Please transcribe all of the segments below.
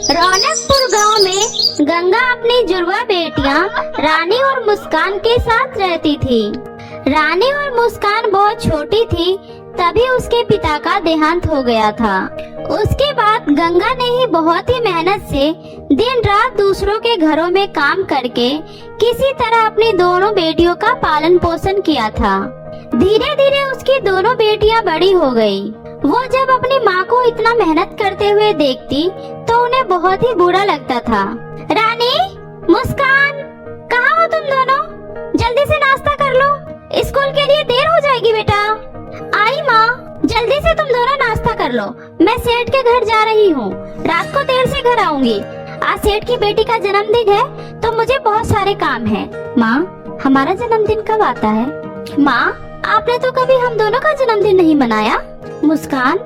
रौनकपुर गांव में गंगा अपनी जुड़वा बेटियां रानी और मुस्कान के साथ रहती थी। रानी और मुस्कान बहुत छोटी थी, तभी उसके पिता का देहांत हो गया था। उसके बाद गंगा ने ही बहुत ही मेहनत से दिन रात दूसरों के घरों में काम करके किसी तरह अपनी दोनों बेटियों का पालन पोषण किया था। धीरे धीरे उसकी दोनों बेटियां बड़ी हो गई। वो जब अपनी माँ को इतना मेहनत करते हुए देखती तो उन्हें बहुत ही बुरा लगता था। रानी, मुस्कान, कहाँ हो तुम दोनों? जल्दी से नाश्ता कर लो, स्कूल के लिए देर हो जाएगी बेटा। आई माँ, जल्दी से तुम दोनों नाश्ता कर लो, मैं सेठ के घर जा रही हूँ, रात को देर से घर आऊंगी। आज सेठ की बेटी का जन्मदिन है तो मुझे बहुत सारे काम है। माँ, हमारा जन्मदिन कब आता है? माँ, आपने तो कभी हम दोनों का जन्मदिन नहीं मनाया। मुस्कान,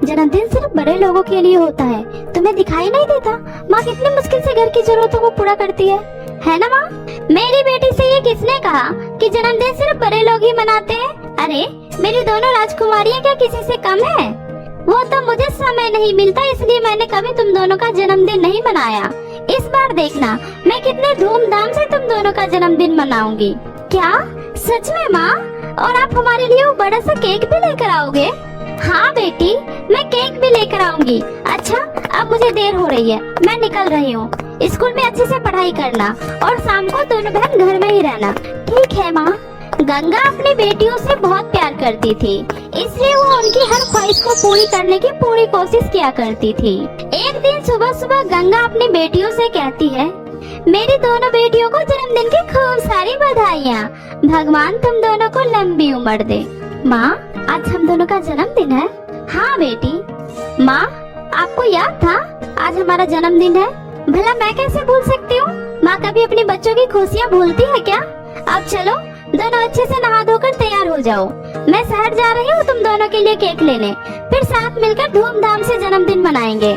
जन्मदिन सिर्फ बड़े लोगों के लिए होता है, तुम्हें दिखाई नहीं देता माँ कितनी मुश्किल से घर की जरूरतों को पूरा करती है ना माँ? मेरी बेटी से ये किसने कहा कि जन्मदिन सिर्फ बड़े लोग ही मनाते हैं? अरे, मेरी दोनों राजकुमारियाँ क्या किसी से कम है? वो तो मुझे समय नहीं मिलता, इसलिए मैंने कभी तुम दोनों का जन्मदिन नहीं मनाया। इस बार देखना मैं कितने धूमधाम से तुम दोनों का जन्मदिन मनाऊंगी। क्या सच में माँ? और आप हमारे लिए वो बड़ा सा केक भी लेकर आओगे? हाँ बेटी, मैं केक भी लेकर आऊंगी। अच्छा, अब मुझे देर हो रही है, मैं निकल रही हूँ। स्कूल में अच्छे से पढ़ाई करना और शाम को दोनों बहन घर में ही रहना। ठीक है माँ। गंगा अपनी बेटियों से बहुत प्यार करती थी, इसलिए वो उनकी हर ख्वाहिश को पूरी करने की पूरी कोशिश किया करती थी। एक दिन सुबह सुबह गंगा अपनी बेटियों से कहती है, मेरी दोनों बेटियों को जन्मदिन की खूब सारी बधाइयाँ। भगवान तुम दोनों को लंबी उम्र दे। माँ, आज हम दोनों का जन्मदिन है। हाँ बेटी। माँ, आपको याद था आज हमारा जन्मदिन है? भला मैं कैसे भूल सकती हूँ? माँ कभी अपने बच्चों की खुशियाँ भूलती है क्या? अब चलो दोनों अच्छे से नहा धोकर तैयार हो जाओ, मैं शहर जा रही हूँ तुम दोनों के लिए केक लेने, फिर साथ मिलकर धूमधाम से जन्मदिन मनाएंगे।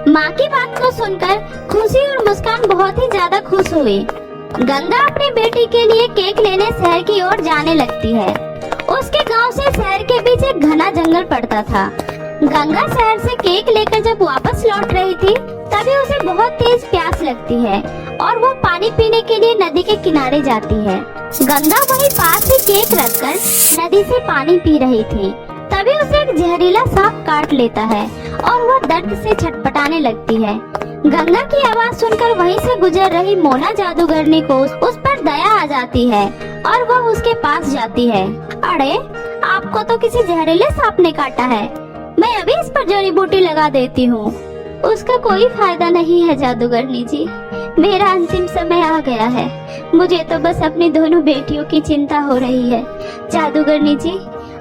माँ की बात को सुनकर खुशी और मुस्कान बहुत ही ज्यादा खुश हुई। गंगा अपनी बेटी के लिए केक लेने शहर की ओर जाने लगती है। उसके गांव से शहर के बीच एक घना जंगल पड़ता था। गंगा शहर से केक लेकर जब वापस लौट रही थी तभी उसे बहुत तेज प्यास लगती है और वो पानी पीने के लिए नदी के किनारे जाती है। गंगा वहीं पास ही केक रखकर नदी से पानी पी रही थी, तभी उसे एक जहरीला सांप काट लेता है और वो दर्द से छटपटाने लगती है। गंगा की आवाज सुनकर वहीं से गुजर रही मोना जादूगरनी को उस पर दया आ जाती है और वो उसके पास जाती है। अरे, आपको तो किसी जहरीले सांप ने काटा है, मैं अभी इस पर जड़ी बूटी लगा देती हूँ। उसका कोई फायदा नहीं है जादूगरनी जी, मेरा अंतिम समय आ गया है, मुझे तो बस अपनी दोनों बेटियों की चिंता हो रही है। जादूगरनी जी,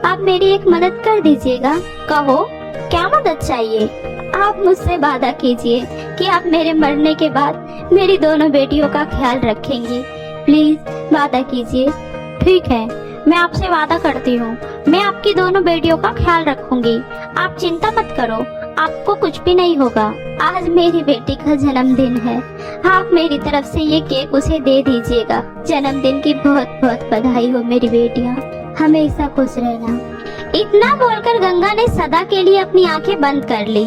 आप मेरी एक मदद कर दीजिएगा। कहो, क्या मदद चाहिए? आप मुझसे वादा कीजिए कि आप मेरे मरने के बाद मेरी दोनों बेटियों का ख्याल रखेंगी। प्लीज वादा कीजिए। ठीक है, मैं आपसे वादा करती हूँ, मैं आपकी दोनों बेटियों का ख्याल रखूंगी। आप चिंता मत करो, आपको कुछ भी नहीं होगा। आज मेरी बेटी का जन्मदिन है, आप मेरी तरफ से ये केक उसे दे दीजिएगा। जन्मदिन की बहुत बहुत बधाई हो मेरी बेटियाँ, हमेशा खुश रहना। इतना बोलकर गंगा ने सदा के लिए अपनी आंखें बंद कर ली।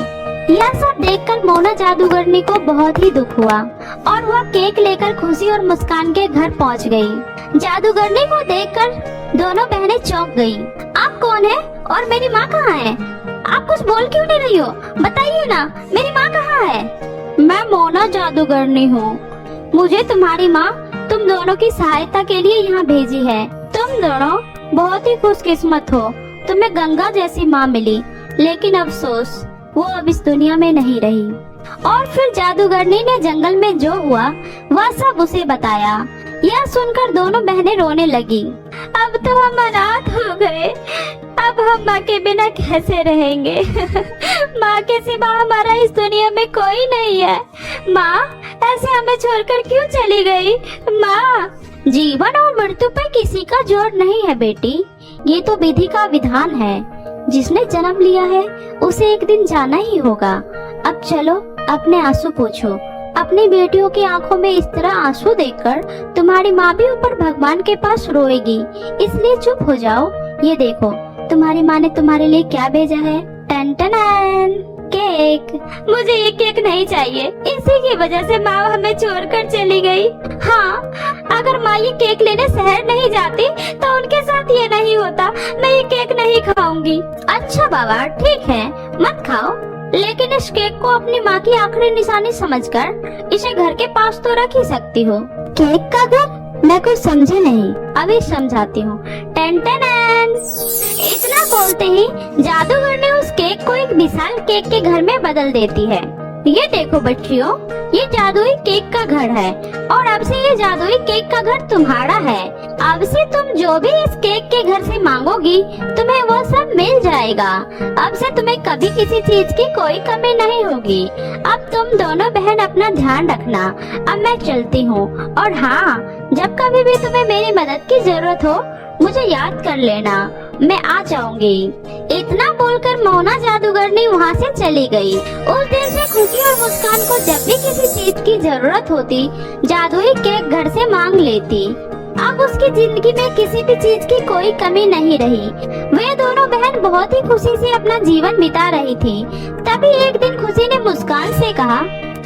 यह सब देखकर मोना जादूगरनी को बहुत ही दुख हुआ और वह केक लेकर खुशी और मुस्कान के घर पहुंच गई। जादूगरनी को देखकर दोनों बहनें चौंक गईं। आप कौन है और मेरी माँ कहाँ है? आप कुछ बोल क्यों नहीं रही हो? बताइए ना, मेरी माँ कहाँ है? मैं मोना जादूगरनी हूँ, मुझे तुम्हारी माँ तुम दोनों की सहायता के लिए यहाँ भेजी है। तुम दोनों बहुत ही खुशकिस्मत हो, तुम्हें गंगा जैसी माँ मिली, लेकिन अफसोस वो अब इस दुनिया में नहीं रही। और फिर जादूगरनी ने जंगल में जो हुआ वह सब उसे बताया। यह सुनकर दोनों बहनें रोने लगी। अब तो हम अनाथ हो गए, अब हम माँ के बिना कैसे रहेंगे? माँ के सिवा हमारा इस दुनिया में कोई नहीं है। माँ, ऐसे हमें छोड़कर क्यों चली गई? माँ, जीवन और मृत्यु पर किसी का जोर नहीं है बेटी, ये तो विधि का विधान है। जिसने जन्म लिया है उसे एक दिन जाना ही होगा। अब चलो अपने आंसू पोंछो। अपनी बेटियों की आंखों में इस तरह आंसू देखकर तुम्हारी माँ भी ऊपर भगवान के पास रोएगी, इसलिए चुप हो जाओ। ये देखो तुम्हारी माँ ने तुम्हारे लिए क्या भेजा है। Ton ton. केक, मुझे ये केक नहीं चाहिए। इसी की वजह से माँ हमें छोड़कर चली गई। हाँ, अगर माँ ये केक लेने शहर नहीं जाती तो उनके साथ ये नहीं होता। मैं ये केक नहीं खाऊंगी। अच्छा बाबा, ठीक है, मत खाओ, लेकिन इस केक को अपनी माँ की आखिरी निशानी समझकर इसे घर के पास तो रख ही सकती हो। केक का घर? मैं कुछ समझे नहीं, अभी समझाती हूँ। टेन टेन इतना बोलते ही जादूगर ने उस केक को एक विशाल केक के घर में बदल देती है। ये देखो बच्चियों, ये जादुई केक का घर है और अब से ये जादुई केक का घर तुम्हारा है। अब से तुम जो भी इस केक के घर से मांगोगी तुम्हें वो सब मिल जाएगा। अब से तुम्हें कभी किसी चीज की कोई कमी नहीं होगी। अब तुम दोनों बहन अपना ध्यान रखना। अब मैं चलती हूँ और हाँ, जब कभी भी तुम्हें मेरी मदद की जरूरत हो मुझे याद कर लेना, मैं आ जाऊंगी। इतना बोलकर मोना जादूगरनी वहाँ से चली गई। उस दिन से खुशी और मुस्कान को जब भी किसी चीज की जरूरत होती जादुई केक घर से मांग लेती। अब उसकी जिंदगी में किसी भी चीज की कोई कमी नहीं रही। वे दोनों बहन बहुत ही खुशी से अपना जीवन बिता रही थी। तभी एक दिन खुशी ने मुस्कान से कहा,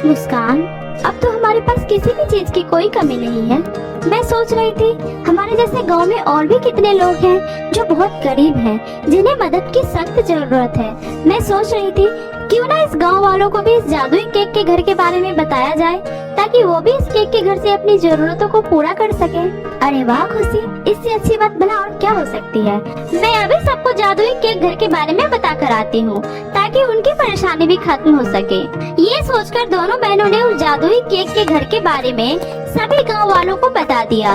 मुस्कान, अब तो हमारे पास किसी भी चीज की कोई कमी नहीं है। मैं सोच रही थी हमारे जैसे गांव में और भी कितने लोग हैं जो बहुत गरीब हैं, जिन्हें मदद की सख्त जरूरत है। मैं सोच रही थी क्यों ना इस गांव वालों को भी इस जादुई केक के घर के बारे में बताया जाए ताकि वो भी इस केक के घर से अपनी जरूरतों को पूरा कर सके। अरे वाह खुशी, इससे अच्छी बात भला और क्या हो सकती है। मैं अभी सबको जादुई केक घर के बारे में बता कर आती हूँ ताकि उनकी परेशानी भी खत्म हो सके। ये सोचकर दोनों बहनों ने उस जादुई केक के घर के बारे में सभी गांव वालों को बता दिया।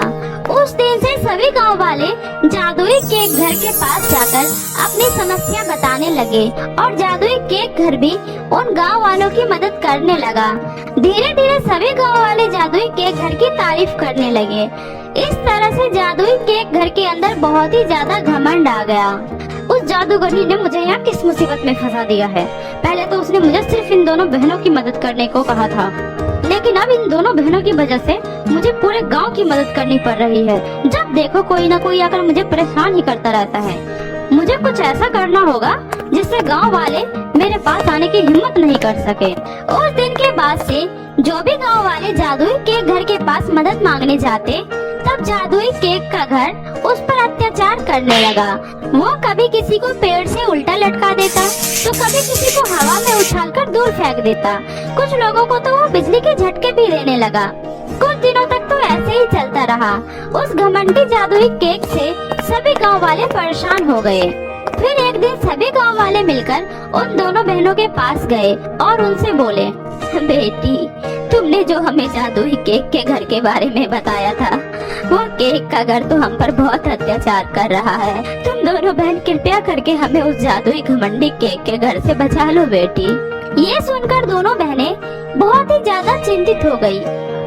उस दिन से सभी गांव वाले जादुई केक घर के पास जाकर अपनी समस्या बताने लगे और जादुई केक घर भी उन गांव वालों की मदद करने लगा। धीरे धीरे सभी गांव वाले जादुई केक घर की तारीफ करने लगे। इस तरह से जादुई केक घर के अंदर बहुत ही ज्यादा घमंड आ गया। उस जादूगरनी ने मुझे यहाँ किस मुसीबत में फंसा दिया है। पहले तो उसने मुझे सिर्फ इन दोनों बहनों की मदद करने को कहा था, लेकिन अब इन दोनों बहनों की वजह से मुझे पूरे गांव की मदद करनी पड़ रही है। जब देखो कोई ना कोई आकर मुझे परेशान ही करता रहता है। मुझे कुछ ऐसा करना होगा जिससे गांव वाले मेरे पास आने की हिम्मत नहीं कर सके। उस दिन के बाद से जो भी गांव वाले जादुई केक घर के पास मदद मांगने जाते तब जादुई केक का घर उस पर अत्याचार करने लगा। वो कभी किसी को पेड़ से उल्टा लटका देता तो कभी किसी को हवा में उछालकर दूर फेंक देता। कुछ लोगों को तो वो बिजली के झटके भी देने लगा। कुछ दिनों तक तो ऐसे ही चलता रहा। उस घमंडी जादुई केक से सभी गांव वाले परेशान हो गए। फिर एक दिन सभी गांव वाले मिलकर उन दोनों बहनों के पास गए और उनसे बोले, बेटी, तुमने जो हमें जादुई केक के घर के बारे में बताया था, वो केक का घर तो हम पर बहुत अत्याचार कर रहा है। तुम दोनों बहन कृपया करके हमें उस जादुई घमंडी केक के घर से बचा लो बेटी। ये सुनकर दोनों बहनें बहुत ही ज्यादा चिंतित हो गई।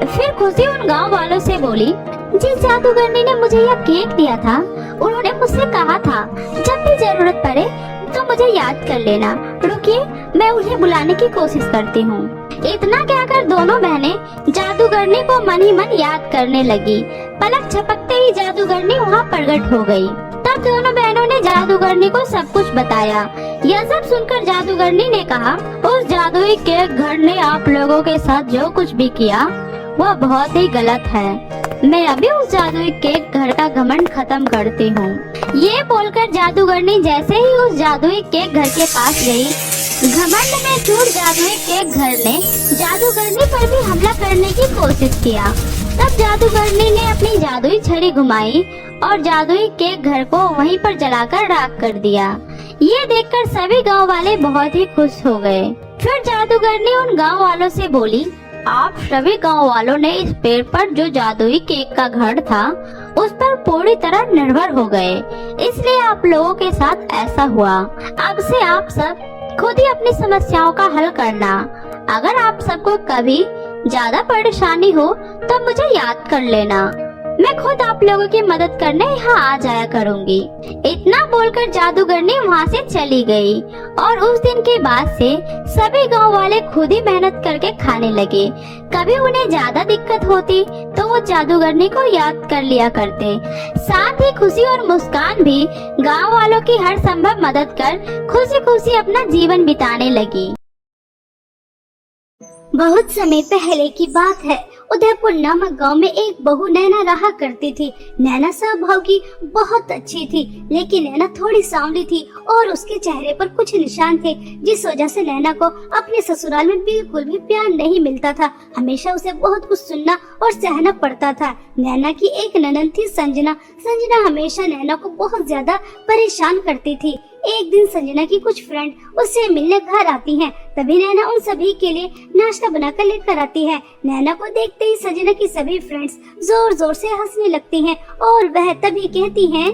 फिर खुशी उन गांव वालों से बोली, जिस जादूगरनी ने मुझे यह केक दिया था उन्होंने मुझसे कहा था जब भी जरूरत पड़े तो मुझे याद कर लेना। रुकिए, मैं उन्हें बुलाने की कोशिश करती हूँ। इतना कहकर दोनों बहनें जादूगरनी को मन ही मन याद करने लगी। पलक झपकते ही जादूगरनी वहाँ प्रकट हो गई। तब दोनों बहनों ने जादूगरनी को सब कुछ बताया। यह सब सुनकर जादूगरनी ने कहा, उस जादुई केक घर ने आप लोगों के साथ जो कुछ भी किया वह बहुत ही गलत है। मैं अभी उस जादुई केक घर का घमंड खत्म करती हूँ। ये बोलकर जादूगरनी जैसे ही उस जादुई केक घर के पास गई, घमंड में चूर जादुई केक घर ने जादूगरनी पर भी हमला करने की कोशिश किया। तब जादूगरनी ने अपनी जादुई छड़ी घुमाई और जादुई केक घर को वहीं पर जलाकर राख कर दिया। ये देखकर सभी गांव वाले बहुत ही खुश हो गए। फिर जादूगरनी उन गांव वालों से बोली, आप सभी गांव वालों ने इस पेड़ पर जो जादुई केक का घर था उस पर पूरी तरह निर्भर हो गए, इसलिए आप लोगों के साथ ऐसा हुआ। अब से आप सब खुद ही अपनी समस्याओं का हल करना। अगर आप सबको कभी ज्यादा परेशानी हो तो मुझे याद कर लेना। मैं खुद आप लोगों की मदद करने यहाँ आ जाया करूँगी। इतना बोलकर जादूगरनी वहाँ से चली गई और उस दिन के बाद से सभी गांव वाले खुद ही मेहनत करके खाने लगे। कभी उन्हें ज्यादा दिक्कत होती तो वो जादूगरनी को याद कर लिया करते। साथ ही खुशी और मुस्कान भी गांव वालों की हर संभव मदद कर खुशी खुशी अपना जीवन बिताने लगी। बहुत समय पहले की बात है। उदयपुर नामक गांव में एक बहू नैना रहा करती थी। नैना स्वभाव की बहुत अच्छी थी, लेकिन नैना थोड़ी सांवली थी और उसके चेहरे पर कुछ निशान थे, जिस वजह से नैना को अपने ससुराल में बिल्कुल भी प्यार नहीं मिलता था। हमेशा उसे बहुत कुछ सुनना और सहना पड़ता था। नैना की एक ननद थी संजना। संजना हमेशा नैना को बहुत ज्यादा परेशान करती थी। एक दिन संजना की कुछ फ्रेंड उससे मिलने घर आती हैं। तभी नैना उन सभी के लिए नाश्ता बनाकर लेकर आती है। नैना को देखते ही संजना की सभी फ्रेंड्स जोर जोर से हंसने लगती हैं और वह तभी कहती हैं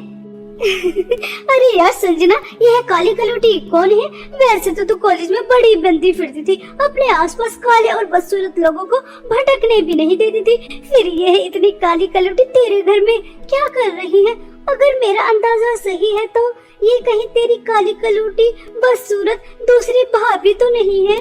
अरे यार संजना, यह काली कलूटी कौन है? वैसे तो तू कॉलेज में बड़ी बनती फिरती थी, अपने आसपास काले और बदसूरत लोगों को भटकने भी नहीं देती थी, फिर यह इतनी काली कलूटी तेरे घर में क्या कर रही है? अगर मेरा अंदाजा सही है तो ये कहीं तेरी काली कलूटी बदसूरत दूसरी भाभी तो नहीं है?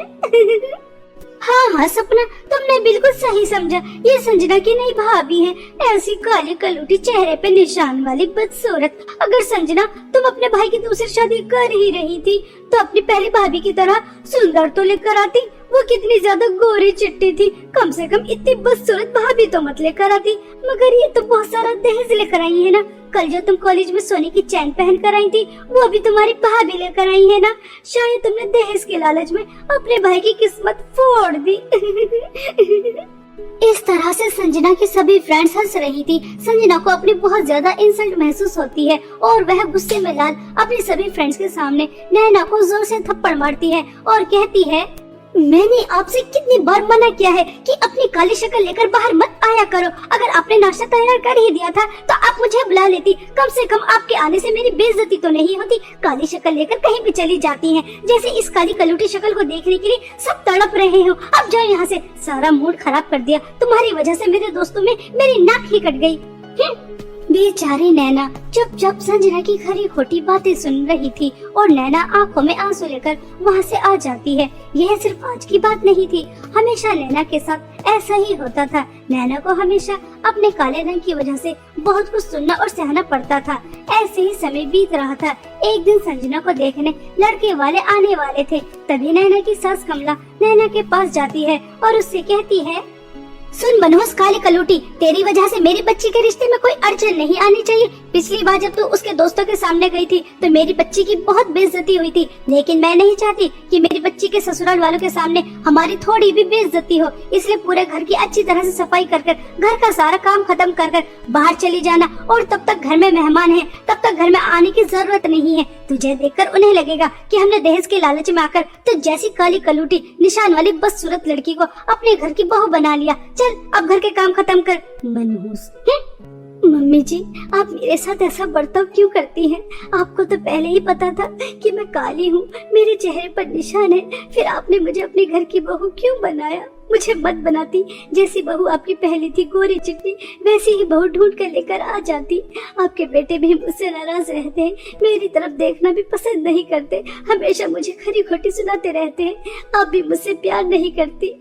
हाँ सपना, तुमने बिल्कुल सही समझा, ये संजना की नई भाभी है। ऐसी काली कलूटी, चेहरे पे निशान वाली बदसूरत। अगर संजना तुम अपने भाई की दूसरी शादी कर ही रही थी तो अपनी पहली भाभी की तरह सुंदर तो लेकर आती। वो कितनी ज्यादा गोरी चिट्टी थी, कम से कम इतनी बदसूरत भाभी तो मत लेकर आती। मगर ये तो बहुत सारा दहेज लेकर आई है ना। कल जो तुम कॉलेज में सोने की चैन पहन कर आई थी वो भी तुम्हारी भाभी लेकर आई है ना। शायद तुमने दहेज के लालच में अपने भाई की किस्मत फोड़ दी। इस तरह से संजना की सभी फ्रेंड्स हंस रही थी। संजना को अपनी बहुत ज्यादा इंसल्ट महसूस होती है और वह गुस्से में लाल अपने सभी फ्रेंड्स के सामने नैना को जोर से थप्पड़ मारती है और कहती है, मैंने आपसे कितनी बार मना किया है कि अपनी काली शक्ल लेकर बाहर मत आया करो। अगर आपने नाश्ता तैयार कर ही दिया था तो आप मुझे बुला लेती, कम से कम आपके आने से मेरी बेइज्जती तो नहीं होती। काली शक्ल लेकर कहीं भी चली जाती हैं, जैसे इस काली कलूटी शक्ल को देखने के लिए सब तड़प रहे हो। अब जाओ यहाँ से, सारा मूड खराब कर दिया। तुम्हारी वजह से मेरे दोस्तों में मेरी नाक ही कट गई। बेचारी नैना चुपचाप संजना की खरी खोटी बातें सुन रही थी और नैना आंखों में आंसू लेकर वहाँ से आ जाती है। यह सिर्फ आज की बात नहीं थी, हमेशा नैना के साथ ऐसा ही होता था। नैना को हमेशा अपने काले रंग की वजह से बहुत कुछ सुनना और सहना पड़ता था। ऐसे ही समय बीत रहा था। एक दिन संजना को देखने लड़के वाले आने वाले थे। तभी नैना की सास कमला नैना के पास जाती है और उससे कहती है, सुन मनहूस काली कलूटी, तेरी वजह से मेरी बच्ची के रिश्ते में कोई अड़चन नहीं आनी चाहिए। पिछली बार जब तू उसके दोस्तों के सामने गई थी तो मेरी बच्ची की बहुत बेइज्जती हुई थी, लेकिन मैं नहीं चाहती कि मेरी बच्ची के ससुराल वालों के सामने हमारी थोड़ी भी बेइज्जती हो। इसलिए पूरे घर की अच्छी तरह से सफाई कर घर का सारा काम खत्म कर बाहर चली जाना और तब तक घर में मेहमान है, तब तक घर में आने की जरूरत नहीं है। तुझे देखकर उन्हें लगेगा कि हमने दहेज के लालच में आकर तो जैसी काली कलूटी निशान वाली बदसूरत लड़की को अपने घर की बहू बना लिया। चल अब घर के काम खत्म कर। मनहूस, मम्मी जी आप मेरे साथ ऐसा बर्ताव क्यों करती हैं? आपको तो पहले ही पता था कि मैं काली हूँ, मेरे चेहरे पर निशान है, फिर आपने मुझे अपने घर की बहू क्यों बनाया? मुझे मत बनाती। जैसी बहू आपकी पहली थी गोरी चिट्टी, वैसी ही बहू ढूंढ कर लेकर आ जाती। आपके बेटे भी मुझसे नाराज रहते हैं, मेरी तरफ देखना भी पसंद नहीं करते, हमेशा मुझे खरी खोटी सुनाते रहते हैं। आप भी मुझसे प्यार नहीं करती।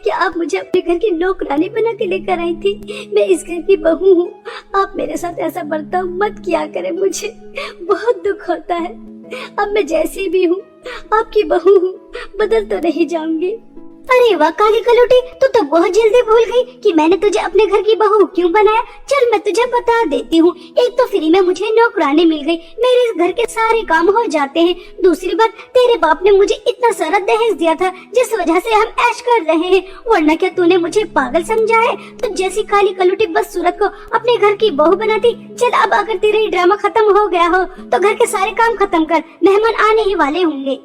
क्या आप मुझे अपने घर की नौकरानी बना के लेकर आई थी? मैं इस घर की बहू हूँ, आप मेरे साथ ऐसा बर्ताव मत किया करें, मुझे बहुत दुख होता है। अब मैं जैसी भी हूँ आपकी बहू हूँ, बदल तो नहीं जाऊंगी। अरे वाह काली कलूटी, तू तो बहुत जल्दी भूल गई कि मैंने तुझे अपने घर की बहू क्यों बनाया। चल मैं तुझे बता देती हूँ। एक तो फ्री में मुझे नौकरानी मिल गई, मेरे घर के सारे काम हो जाते हैं। दूसरी बात, तेरे बाप ने मुझे इतना सारा दहेज दिया था जिस वजह से हम ऐश कर रहे हैं, वरना क्या तूने मुझे पागल समझा है? तो जैसी काली कलूटी बदसूरत को अपने घर की बहू बनाती। चल अब अगर तेरा ये ड्रामा खत्म हो गया हो तो घर के सारे काम खत्म कर, मेहमान आने ही वाले होंगे।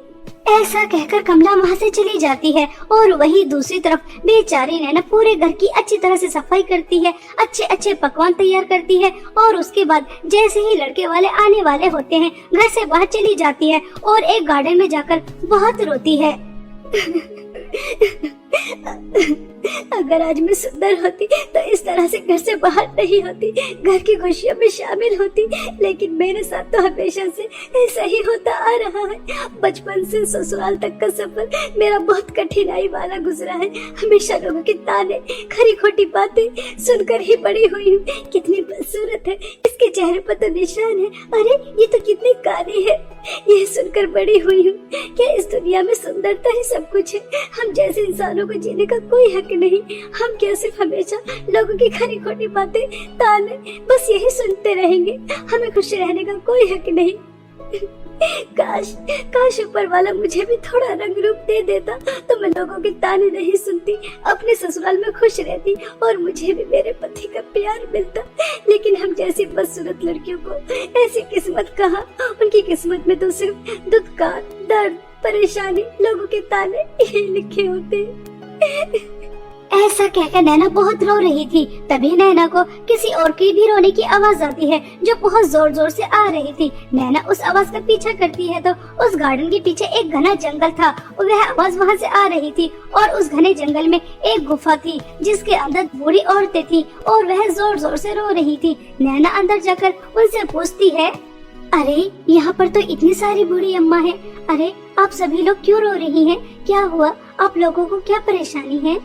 ऐसा कहकर कमला वहाँ से चली जाती है और वही दूसरी तरफ बेचारी नैना पूरे घर की अच्छी तरह से सफाई करती है, अच्छे अच्छे पकवान तैयार करती है और उसके बाद जैसे ही लड़के वाले आने वाले होते हैं घर से बाहर चली जाती है और एक गार्डन में जाकर बहुत रोती है। अगर आज मैं सुंदर होती तो इस तरह से घर से बाहर नहीं होती, घर की खुशियों में शामिल होती, लेकिन मेरे साथ तो हमेशा से ऐसा ही होता आ रहा है। बचपन से ससुराल तक का सफर मेरा बहुत कठिनाई वाला गुजरा है। हमेशा लोगों के ताने, खरी खोटी बातें सुनकर ही बड़ी हुई हूँ। कितनी बदसूरत है, इसके चेहरे पर तो निशान है, अरे ये तो कितनी काली है। ये सुनकर बड़ी हुई हूँ कि इस दुनिया में सुंदरता ही सब कुछ है। हम जैसे इंसानों को जीने का कोई हक नहीं। हम क्या सिर्फ हमेशा लोगों की खरी खोटी बातें, ताने बस यही सुनते रहेंगे। हमें खुश रहने का कोई हक नहीं। काश काश ऊपर वाला मुझे भी थोड़ा रंग रूप दे देता तो मैं लोगों के ताने नहीं सुनती, अपने ससुराल में खुश रहती और मुझे भी मेरे पति का प्यार मिलता। लेकिन हम जैसी बदसूरत लड़कियों को ऐसी किस्मत कहाँ। उनकी किस्मत में तो सिर्फ दुत्कार, दर्द, परेशानी, लोगों के ताने यही लिखे होते। ऐसा कहकर नैना बहुत रो रही थी। तभी नैना को किसी और की भी रोने की आवाज आती है जो बहुत जोर जोर से आ रही थी। नैना उस आवाज का पीछा करती है तो उस गार्डन के पीछे एक घना जंगल था और वह आवाज वहां से आ रही थी। और उस घने जंगल में एक गुफा थी जिसके अंदर बूढ़ी औरतें थी और वह जोर जोर से रो रही थी। नैना अंदर जाकर उनसे पूछती है, अरे यहाँ पर तो इतनी सारी बूढ़ी अम्मा है। अरे आप सभी लोग क्यों रो रही हैं? क्या हुआ? आप लोगों को क्या परेशानी है?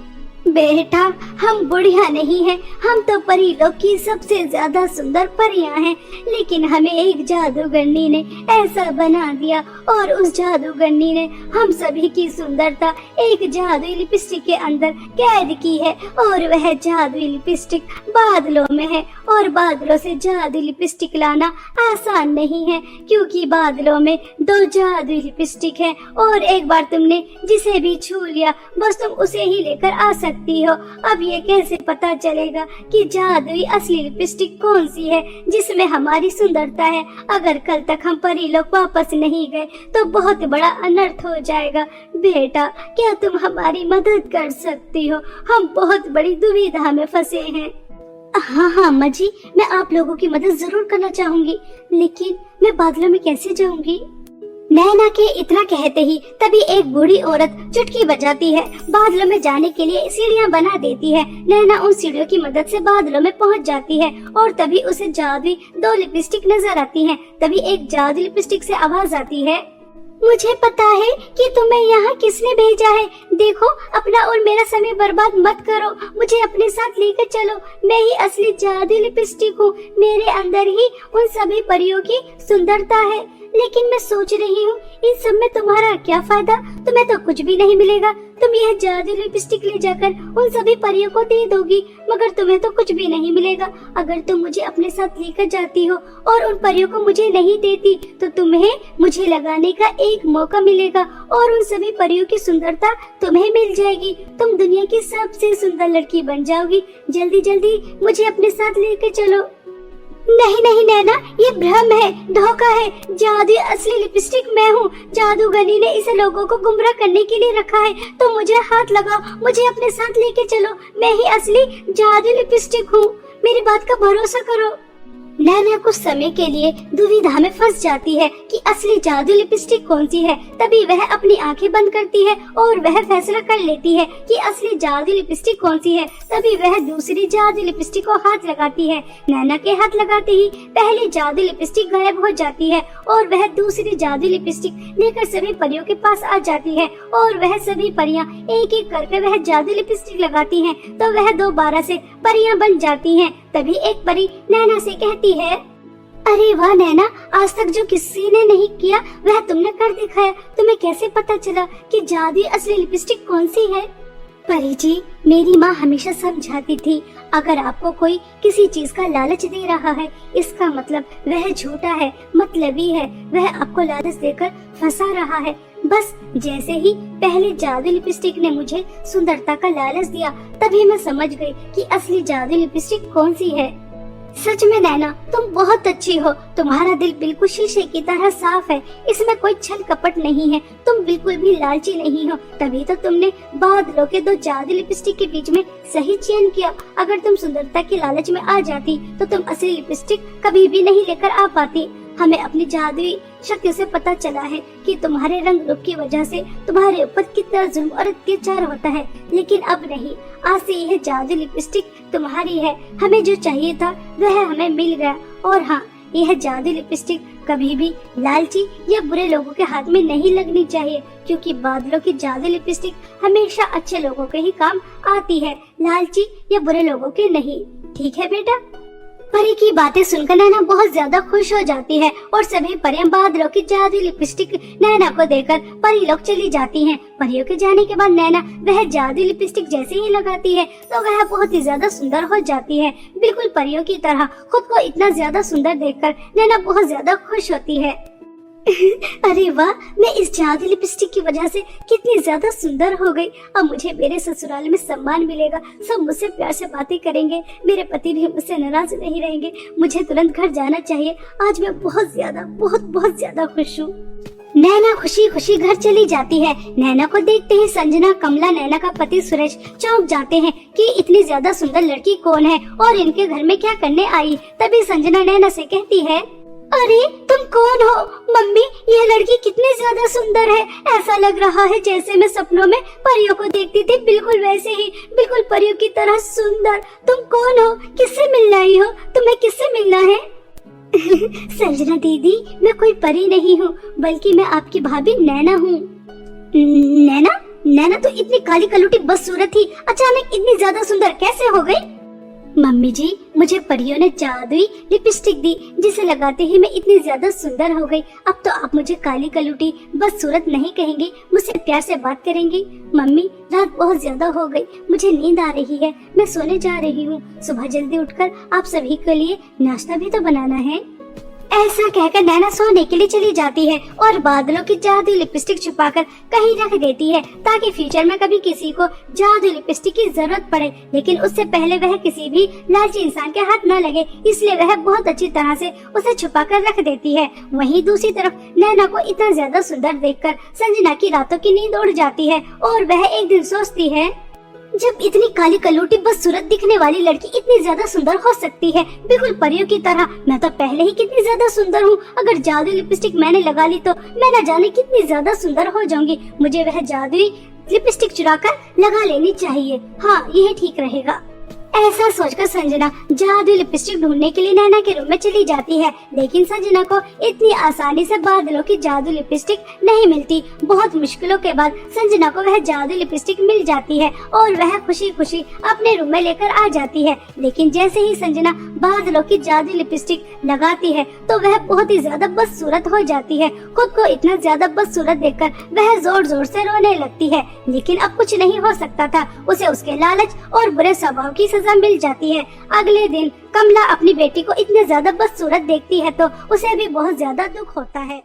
बेटा, हम बुढ़िया नहीं हैं, हम तो परी लोग की सबसे ज्यादा सुंदर परियां हैं। लेकिन हमें एक जादूगरनी ने ऐसा बना दिया और उस जादूगरनी ने हम सभी की सुंदरता एक जादुई लिपस्टिक के अंदर कैद की है। और वह जादुई लिपस्टिक बादलों में है और बादलों से जादुई लिपस्टिक लाना आसान नहीं है क्योंकि बादलों में 2 जादुई लिपस्टिक है और एक बार तुमने जिसे भी छू लिया बस तुम उसे ही लेकर आ सकती हो। अब ये कैसे पता चलेगा कि जादुई असली लिपस्टिक कौन सी है जिसमें हमारी सुंदरता है? अगर कल तक हम परी लोग वापस नहीं गए तो बहुत बड़ा अनर्थ हो जाएगा। बेटा, क्या तुम हमारी मदद कर सकती हो? हम बहुत बड़ी दुविधा में फंसे हैं। हाँ हाँ अम्मा जी, मैं आप लोगों की मदद जरूर करना चाहूंगी, लेकिन मैं बादलों में कैसे जाऊंगी? नैना के इतना कहते ही तभी एक बूढ़ी औरत चुटकी बजाती है। बादलों में जाने के लिए सीढ़ियां बना देती है। नैना उन सीढ़ियों की मदद से बादलों में पहुंच जाती है और तभी उसे जादुई 2 लिपस्टिक नजर आती हैं। तभी एक जादुई लिपस्टिक से आवाज आती है, मुझे पता है कि तुम्हें यहाँ किसने भेजा है। देखो, अपना और मेरा समय बर्बाद मत करो, मुझे अपने साथ लेकर चलो। मैं ही असली जादुई लिपस्टिक हूँ, मेरे अंदर ही उन सभी परियों की सुंदरता है। लेकिन मैं सोच रही हूँ इन सब में तुम्हारा क्या फायदा? तुम्हें तो कुछ भी नहीं मिलेगा। तुम यह जादुई लिपस्टिक ले जाकर उन सभी परियों को दे दोगी मगर तुम्हें तो कुछ भी नहीं मिलेगा। अगर तुम मुझे अपने साथ लेकर जाती हो और उन परियों को मुझे नहीं देती तो तुम्हें मुझे लगाने का एक मौका मिलेगा और उन सभी परियों की सुंदरता तुम्हें मिल जाएगी। तुम दुनिया की सबसे सुंदर लड़की बन जाओगी। जल्दी जल्दी मुझे अपने साथ लेकर चलो। नहीं नहीं नैना, ये भ्रम है, धोखा है। जादुई असली लिपस्टिक मैं हूँ। जादूगरनी ने इसे लोगों को गुमराह करने के लिए रखा है। तो मुझे हाथ लगाओ, मुझे अपने साथ लेके चलो। मैं ही असली जादुई लिपस्टिक हूँ, मेरी बात का भरोसा करो। नैना कुछ समय के लिए दुविधा में फंस जाती है कि असली जादुई लिपस्टिक कौन सी है। तभी वह अपनी आंखें बंद करती है और वह फैसला कर लेती है कि असली जादुई लिपस्टिक कौन सी है। तभी वह दूसरी जादुई लिपस्टिक को हाथ लगाती है। नैना के हाथ लगाते ही पहली जादुई लिपस्टिक गायब हो जाती है और वह दूसरी जादुई लिपस्टिक लेकर सभी परियों के पास आ जाती है और वह सभी परियां एक एक करके वह जादुई लिपस्टिक लगाती हैं तो वह दोबारा से परियां बन जाती हैं। तभी एक परी नैना से कहती है, अरे वाह नैना, आज तक जो किसी ने नहीं किया वह तुमने कर दिखाया। तुम्हें कैसे पता चला कि जादुई असली लिपस्टिक कौन सी है? परी जी, मेरी माँ हमेशा समझाती थी, अगर आपको कोई किसी चीज का लालच दे रहा है इसका मतलब वह झूठा है, मतलबी है, वह आपको लालच देकर फंसा रहा है। बस जैसे ही पहले जादुई लिपस्टिक ने मुझे सुंदरता का लालच दिया तभी मैं समझ गई कि असली जादुई लिपस्टिक कौन सी है। सच में नैना, तुम बहुत अच्छी हो। तुम्हारा दिल बिल्कुल शीशे की तरह साफ है, इसमें कोई छल कपट नहीं है। तुम बिल्कुल भी लालची नहीं हो, तभी तो तुमने बादलों के 2 जादुई लिपस्टिक के बीच में सही चयन किया। अगर तुम सुंदरता के लालच में आ जाती तो तुम असली लिपस्टिक कभी भी नहीं लेकर आ पाती। हमें अपनी जादुई शक्ति से पता चला है कि तुम्हारे रंग रूप की वजह से तुम्हारे ऊपर कितना जुल्म और अत्याचार होता है, लेकिन अब नहीं। आज से यह जादुई लिपस्टिक तुम्हारी है। हमें जो चाहिए था वह हमें मिल गया। और हाँ, यह जादुई लिपस्टिक कभी भी लालची या बुरे लोगों के हाथ में नहीं लगनी चाहिए क्योंकि बादलों की जादुई लिपस्टिक हमेशा अच्छे लोगों के ही काम आती है, लालची या बुरे लोगों के नहीं। ठीक है बेटा? परी की बातें सुनकर नैना बहुत ज्यादा खुश हो जाती है और सभी परियां बादलों की जादुई लिपस्टिक नैना को देकर परी लोग चली जाती हैं। परियों के जाने के बाद नैना वह जादुई लिपस्टिक जैसे ही लगाती है तो वह बहुत ही ज्यादा सुंदर हो जाती है, बिल्कुल परियों की तरह। खुद को इतना ज्यादा सुंदर देखकर नैना बहुत ज्यादा खुश होती है। अरे वाह, मैं इस जादुई लिपस्टिक की वजह से कितनी ज्यादा सुंदर हो गई। अब मुझे मेरे ससुराल में सम्मान मिलेगा, सब मुझसे प्यार से बातें करेंगे, मेरे पति भी मुझसे नाराज नहीं रहेंगे। मुझे तुरंत घर जाना चाहिए। आज मैं बहुत ज्यादा खुश हूँ। नैना खुशी खुशी घर चली जाती है। नैना को देखते ही संजना, कमला, नैना का पति सूरज चौंक जाते हैं कि इतनी ज्यादा सुंदर लड़की कौन है और इनके घर में क्या करने आई। तभी संजना नैना से कहती है, अरे तुम कौन हो? मम्मी, यह लड़की कितनी ज्यादा सुंदर है। ऐसा लग रहा है जैसे मैं सपनों में परियों को देखती थी, बिल्कुल वैसे ही, बिल्कुल परियों की तरह सुंदर। तुम कौन हो? किससे मिलने आई हो? तुम्हें किससे मिलना है? संजना दीदी, मैं कोई परी नहीं हूँ, बल्कि मैं आपकी भाभी नैना हूँ। नैना? नैना तो इतनी काली कलूटी बदसूरत थी, अचानक इतनी ज्यादा सुंदर कैसे हो गई? मम्मी जी, मुझे परियों ने जादुई लिपस्टिक दी, जिसे लगाते ही मैं इतनी ज्यादा सुंदर हो गई। अब तो आप मुझे काली कलूटी बदसूरत नहीं कहेंगी, मुझसे प्यार से बात करेंगी। मम्मी, रात बहुत ज्यादा हो गई, मुझे नींद आ रही है, मैं सोने जा रही हूँ। सुबह जल्दी उठकर आप सभी के लिए नाश्ता भी तो बनाना है। ऐसा कहकर नैना सोने के लिए चली जाती है और बादलों की जादुई लिपस्टिक छुपाकर कहीं रख देती है, ताकि फ्यूचर में कभी किसी को जादुई लिपस्टिक की जरूरत पड़े। लेकिन उससे पहले वह किसी भी लालची इंसान के हाथ न लगे, इसलिए वह बहुत अच्छी तरह से उसे छुपाकर रख देती है। वहीं दूसरी तरफ नैना को इतना ज्यादा सुंदर देखकर संजना की रातों की नींद उड़ जाती है और वह एक दिन सोचती है, जब इतनी काली कलूटी बदसूरत दिखने वाली लड़की इतनी ज्यादा सुंदर हो सकती है, बिल्कुल परियों की तरह, मैं तो पहले ही कितनी ज्यादा सुंदर हूँ। अगर जादुई लिपस्टिक मैंने लगा ली तो मैं न जाने कितनी ज्यादा सुंदर हो जाऊंगी। मुझे वह जादुई लिपस्टिक चुराकर लगा लेनी चाहिए। हाँ, यह ठीक रहेगा। ऐसा सोचकर संजना जादुई लिपस्टिक ढूंढने के लिए नैना के रूम में चली जाती है, लेकिन संजना को इतनी आसानी से बादलों की जादुई लिपस्टिक नहीं मिलती। बहुत मुश्किलों के बाद संजना को वह जादुई लिपस्टिक मिल जाती है और वह खुशी खुशी अपने रूम में लेकर आ जाती है। लेकिन जैसे ही संजना बादलों की जादुई लिपस्टिक लगाती है तो वह बहुत ही ज्यादा बदसूरत हो जाती है। खुद को इतना ज्यादा बदसूरत देखकर वह जोर जोर से रोने लगती है, लेकिन अब कुछ नहीं हो सकता था। उसे उसके लालच और बुरे स्वभाव की सजा मिल जाती है। अगले दिन कमला अपनी बेटी को इतने ज्यादा बदसूरत देखती है तो उसे भी बहुत ज्यादा दुख होता है।